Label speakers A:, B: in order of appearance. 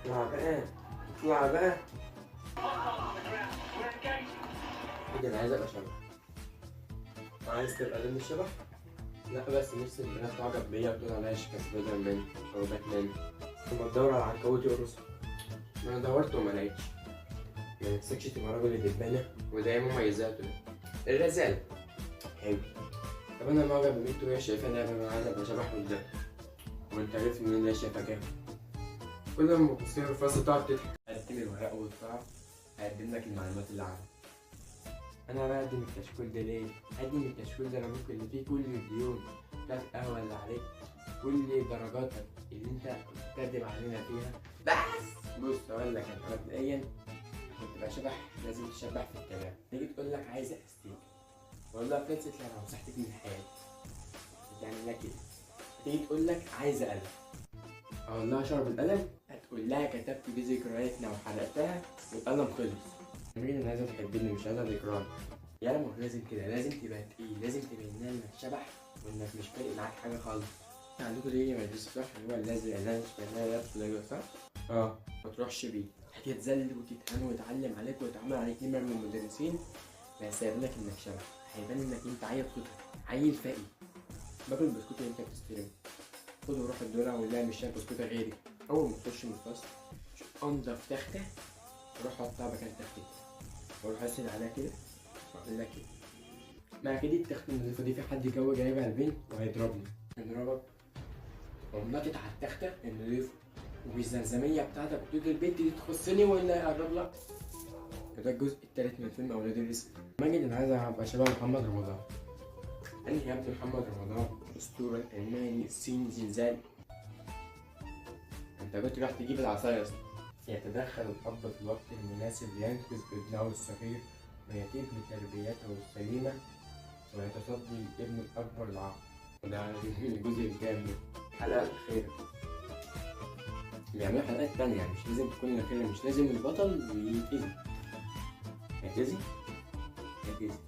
A: اطلع بقى، اطلع بقى. كده انا عايز ابقى شبح. عايز تبقى ضمن الشبح؟ لا بس نفسي البنات تعجب بيا وتقول عليا سبايدر مان او باتمان. لما تدور على عنكبوت يقرص، ما انا دورت وما لقيتش. ما نفسكش تبقى راجل دبانة وده مميزاته الرزالة. حلو. طب انا معجب ببنت وهي شايفاني انا عايز ابقى شبح قدام، وانت عارف ان انا شايفها كام. كل ما تبص لي في الفصل تقعد تضحك. هقدم الورق والبتاع، هقدم لك المعلومات اللي عندي. انا بقدم الكشكول ده ليه؟ هقدم الكشكول ده انا ممكن اللي فيه كل مليون كاس قهوه اللي عليك، كل درجاتك اللي انت بتقدم علينا فيها. بص اقول لك انا مبدئيا عشان تبقى شبح لازم تشبح في الكلام. تيجي تقول لك عايز استيك، والله خلصت لما مسحتك من حياتي تعمل لها كده. تيجي تقول لك عايز قلم، اقول لها اشرب القلم، هتقول لها كتبت دي ذكرياتنا وحرقتها والقلم خلص. مين اللي لازم تحبني مش عايزة ذكريات؟ يا ما هو لازم كده، لازم تبقى تقيل، لازم تبين انك شبح وانك مش فارق معاك حاجه خالص. عندكوا دي مدرسة صح اللي هو الازرق اللي انا مش فاهمها لابسه ده صح؟ اه. ما تروحش بيه، هتتذل وتتهان ويتعلم عليك ويتعامل عليك نمر من المدرسين، فهيسيب لك انك شبح، هيبان انك انت عيل خطر، عيل فقي. باكل البسكوت اللي انت بتستلمه، خد وروح الدولة ولا مش شايف بسكوتة غيري. اول ما تخش من الفصل انضف تختة روح حطها مكان تختتي، واروح اسند عليها كده واقول لك كده. ما اكيد التخت النظيفة دي في حد جوه جايبها البنت وهيضربني. يضربك وقوم ناطط على التختة النظيفة وبالزمزمية بتاعتك وتقول البنت دي تخصني ولا يقرب لك. ده الجزء التالت من فيلم أولاد الرزق. ماجد أنا عايز أبقى شبه محمد رمضان. أنهي يا ابني محمد رمضان؟ أسطورة الألماني الصيني زلزال. أنت كنت رايح تجيب العصاية أصلا. يتدخل الأب في الوقت المناسب لينقذ ابنه الصغير ويتم تربيته السليمة ويتصدي الابن الأكبر العاق. ده الجزء الكام ده؟ الحلقة الأخيرة. بيعملوا حلقات تانية يعني مش لازم تكون الأخيرة، مش لازم البطل يتأذي. هيتأذي؟ هيتأذي.